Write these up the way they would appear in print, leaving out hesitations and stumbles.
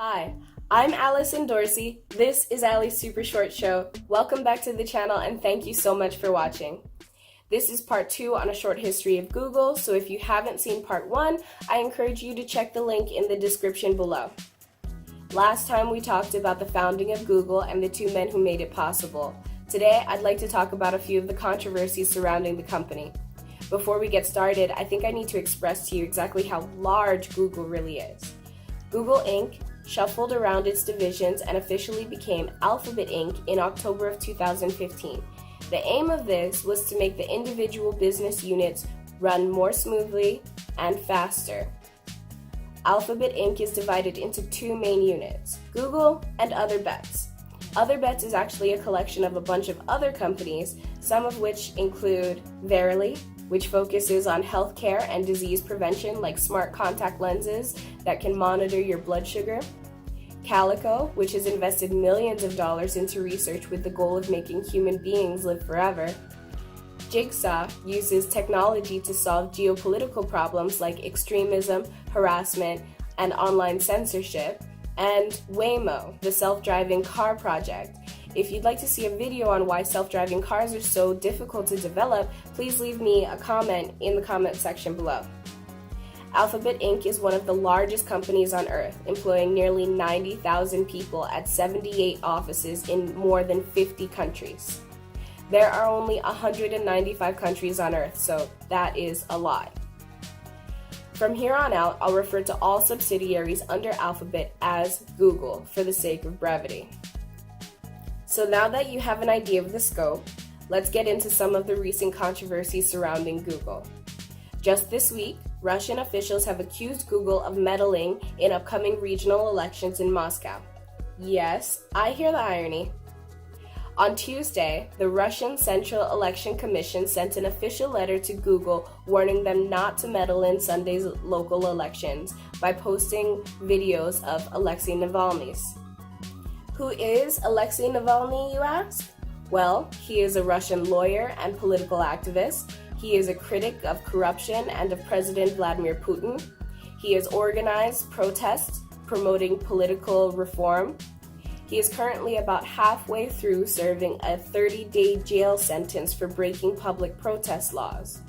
Hi, I'm Allison Dorsey. This is Allie's Super Short Show. Welcome back to the channel and thank you so much for watching. This is part 2 on a short history of Google, so if you haven't seen part 1, I encourage you to check the link in the description below. Last time we talked about the founding of Google and the two men who made it possible. Today, I'd like to talk about a few of the controversies surrounding the company. Before we get started, I think I need to express to you exactly how large Google really is. Google Inc. shuffled around its divisions and officially became Alphabet Inc. in October of 2015. The aim of this was to make the individual business units run more smoothly and faster. Alphabet Inc. is divided into two main units, Google and Other Bets. Other Bets is actually a collection of a bunch of other companies, some of which include Verily, which focuses on healthcare and disease prevention like smart contact lenses that can monitor your blood sugar. Calico, which has invested millions of dollars into research with the goal of making human beings live forever. Jigsaw uses technology to solve geopolitical problems like extremism, harassment, and online censorship. And Waymo, the self-driving car project. If you'd like to see a video on why self-driving cars are so difficult to develop, please leave me a comment in the comment section below. Alphabet Inc. is one of the largest companies on Earth, employing nearly 90,000 people at 78 offices in more than 50 countries. There are only 195 countries on Earth, so that is a lot. From here on out, I'll refer to all subsidiaries under Alphabet as Google for the sake of brevity. So now that you have an idea of the scope, let's get into some of the recent controversies surrounding Google. Just this week, Russian officials have accused Google of meddling in upcoming regional elections in Moscow. Yes, I hear the irony. On Tuesday, the Russian Central Election Commission sent an official letter to Google warning them not to meddle in Sunday's local elections by posting videos of Alexei Navalny's. Who is Alexei Navalny, you ask? Well, he is a Russian lawyer and political activist. He is a critic of corruption and of President Vladimir Putin. He has organized protests promoting political reform. He is currently about halfway through serving a 30-day jail sentence for breaking public protest laws.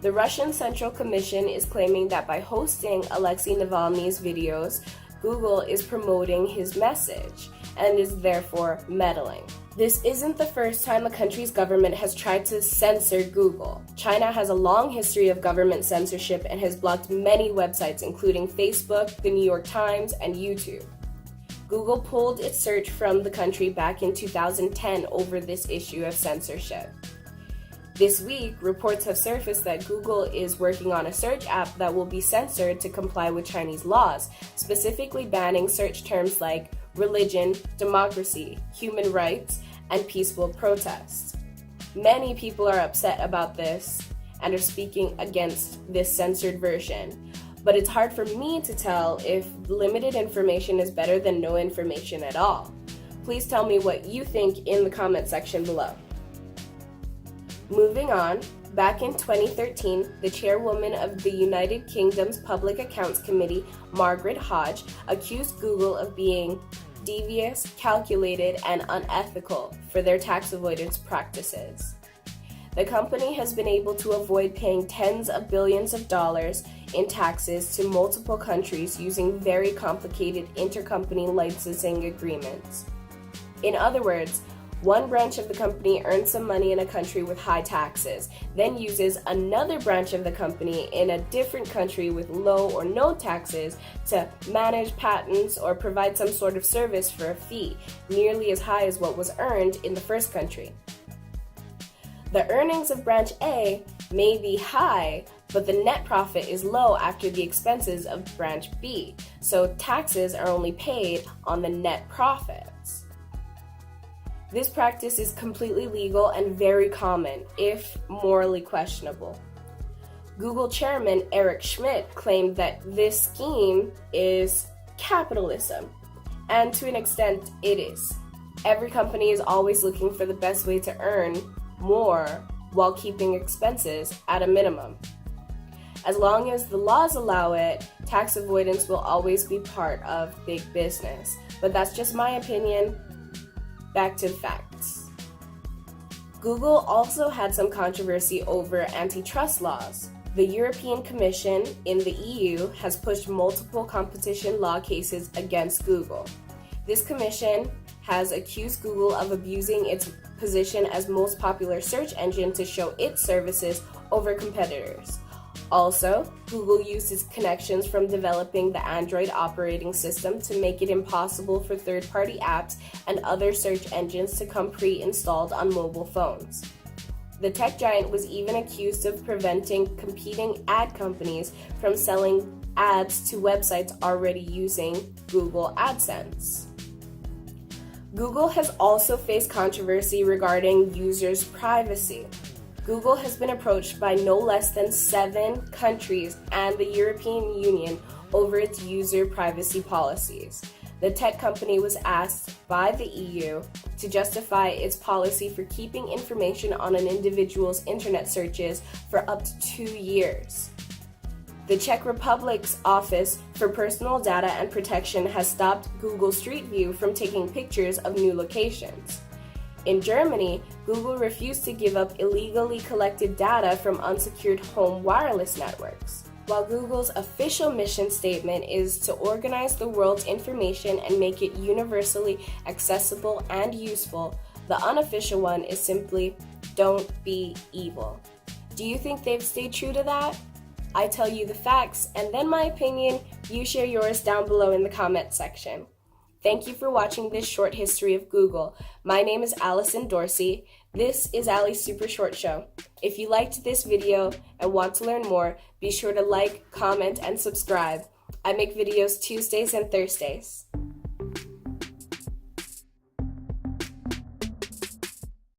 The Russian Central Commission is claiming that by hosting Alexei Navalny's videos, Google is promoting his message and is therefore meddling. This isn't the first time a country's government has tried to censor Google. China has a long history of government censorship and has blocked many websites including Facebook, the New York Times, and YouTube. Google pulled its search from the country back in 2010 over this issue of censorship. This week, reports have surfaced that Google is working on a search app that will be censored to comply with Chinese laws, specifically banning search terms like religion, democracy, human rights, and peaceful protests. Many people are upset about this and are speaking against this censored version, but it's hard for me to tell if limited information is better than no information at all. Please tell me what you think in the comment section below. Moving on, back in 2013, the chairwoman of the United Kingdom's Public Accounts Committee, Margaret Hodge, accused Google of being devious, calculated, and unethical for their tax avoidance practices. The company has been able to avoid paying tens of billions of dollars in taxes to multiple countries using very complicated intercompany licensing agreements. In other words, one branch of the company earns some money in a country with high taxes, then uses another branch of the company in a different country with low or no taxes to manage patents or provide some sort of service for a fee nearly as high as what was earned in the first country. The earnings of branch A may be high, but the net profit is low after the expenses of branch B, so taxes are only paid on the net profits. This practice is completely legal and very common, if morally questionable. Google chairman Eric Schmidt claimed that this scheme is capitalism, and to an extent it is. Every company is always looking for the best way to earn more while keeping expenses at a minimum. As long as the laws allow it, tax avoidance will always be part of big business. But that's just my opinion. Back to the facts. Google also had some controversy over antitrust laws. The European Commission in the EU has pushed multiple competition law cases against Google. This commission has accused Google of abusing its position as most popular search engine to show its services over competitors. Also, Google used its connections from developing the Android operating system to make it impossible for third-party apps and other search engines to come pre-installed on mobile phones. The tech giant was even accused of preventing competing ad companies from selling ads to websites already using Google AdSense. Google has also faced controversy regarding users' privacy. Google has been approached by no less than 7 countries and the European Union over its user privacy policies. The tech company was asked by the EU to justify its policy for keeping information on an individual's internet searches for up to 2 years. The Czech Republic's Office for Personal Data and Protection has stopped Google Street View from taking pictures of new locations. In Germany, Google refused to give up illegally collected data from unsecured home wireless networks. While Google's official mission statement is to organize the world's information and make it universally accessible and useful, the unofficial one is simply, "Don't be evil." Do you think they've stayed true to that? I tell you the facts, and then my opinion, you share yours down below in the comment section. Thank you for watching this short history of Google. My name is Allison Dorsey. This is Allie's Super Short Show. If you liked this video and want to learn more, be sure to like, comment, and subscribe. I make videos Tuesdays and Thursdays.